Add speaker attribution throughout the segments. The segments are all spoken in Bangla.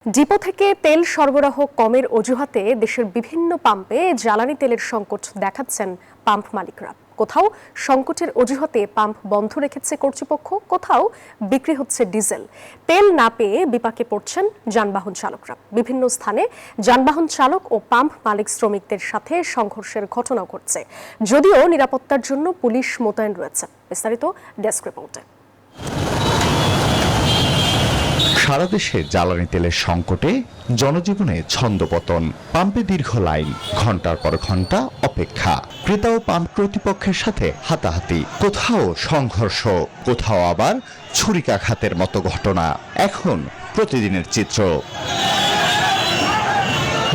Speaker 1: ডিপো থেকে তেল সরবরাহ কমের অজুহাতে দেশের বিভিন্ন পাম্পে জ্বালানি তেলের সংকট দেখাচ্ছেন পাম্প মালিকরা। কোথাও সংকটের অজুহাতে পাম্প বন্ধ রেখেছে কর্তৃপক্ষ, কোথাও বিক্রি হচ্ছে ডিজেল। তেল না পেয়ে বিপাকে পড়ছেন যানবাহন চালকরা। বিভিন্ন স্থানে যানবাহন চালক ও পাম্প মালিক শ্রমিকদের সাথে সংঘর্ষের ঘটনাও ঘটছে, যদিও নিরাপত্তার জন্য পুলিশ মোতায়েন রয়েছে। বিস্তারিত ডেস্ক রিপোর্টে।
Speaker 2: সারা দেশে জ্বালানি তেলের সংকটে জনজীবনে ছন্দপতন। পাম্পে দীর্ঘ লাইন, ঘন্টার পর ঘন্টা অপেক্ষা, ক্রেতা ও পাম্প কর্তৃপক্ষের সাথে হাতাহাতি, কোথাও সংঘর্ষ, কোথাও আবার ছুরিকাঘাতের মতো ঘটনা এখন প্রতিদিনের চিত্র।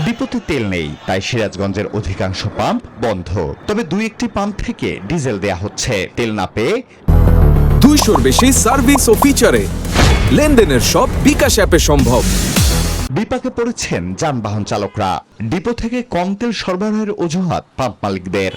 Speaker 2: ডিপোতে তেল নেই, তাই সিরাজগঞ্জের অধিকাংশ পাম্প বন্ধ। তবে দুই একটি পাম্প থেকে ডিজেল দেয়া হচ্ছে। তেল না পেয়ে
Speaker 3: 200-র বেশি সার্ভিস ও ফিচারে লেনদেনের সব বিকাশ অ্যাপে সম্ভব।
Speaker 2: বিপাকে পড়েছেন যানবাহন চালকরা। ডিপো থেকে কম তেল সরবরাহের অজুহাত পাম্প মালিকদের।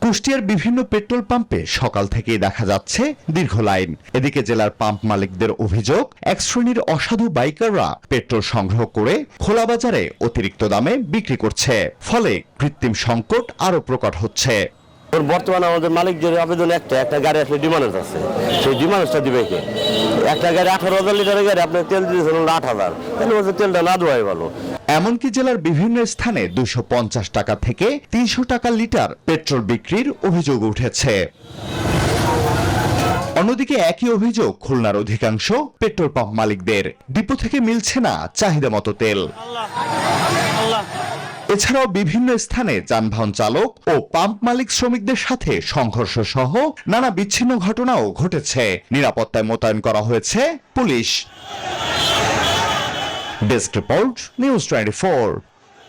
Speaker 2: কুষ্টিয়ার বিভিন্ন পেট্রোল পাম্পে সকাল থেকেই দেখা যাচ্ছে দীর্ঘ লাইন। এদিকে জেলার পাম্প মালিকদের অভিযোগ, এক শ্রেণীর অসাধু বাইকাররা পেট্রোল সংগ্রহ করে খোলা বাজারে অতিরিক্ত দামে বিক্রি করছে। ফলে কৃত্রিম সংকট আরো প্রকট হচ্ছে।
Speaker 4: বর্তমানে আমাদের মালিকদের আবেদন একটা গাড়ি আসলে ডিমান্ড আছে, সেই ডিমান্ডটা দিবে কে? একটা গাড়ি 18,000 লিটারের গাড়ি আপনার তেল দিয়েছেন 8,000, তাহলে বলছে তেলটা না দেওয়াই ভালো।
Speaker 2: এমনকি জেলার বিভিন্ন স্থানে 250 টাকা থেকে 300 টাকা লিটার পেট্রোল বিক্রির অভিযোগ উঠেছে। অন্যদিকে একই অভিযোগ খুলনার অধিকাংশ পেট্রোল পাম্প মালিকদের। ডিপো থেকে মিলছে না চাহিদা মতো তেল। এছাড়াও বিভিন্ন স্থানে যানবাহন চালক ও পাম্প মালিক শ্রমিকদের সাথে সংঘর্ষ সহ নানা বিচ্ছিন্ন ঘটনাও ঘটেছে। নিরাপত্তায় মোতায়েন করা হয়েছে পুলিশ। Desk report, news 24।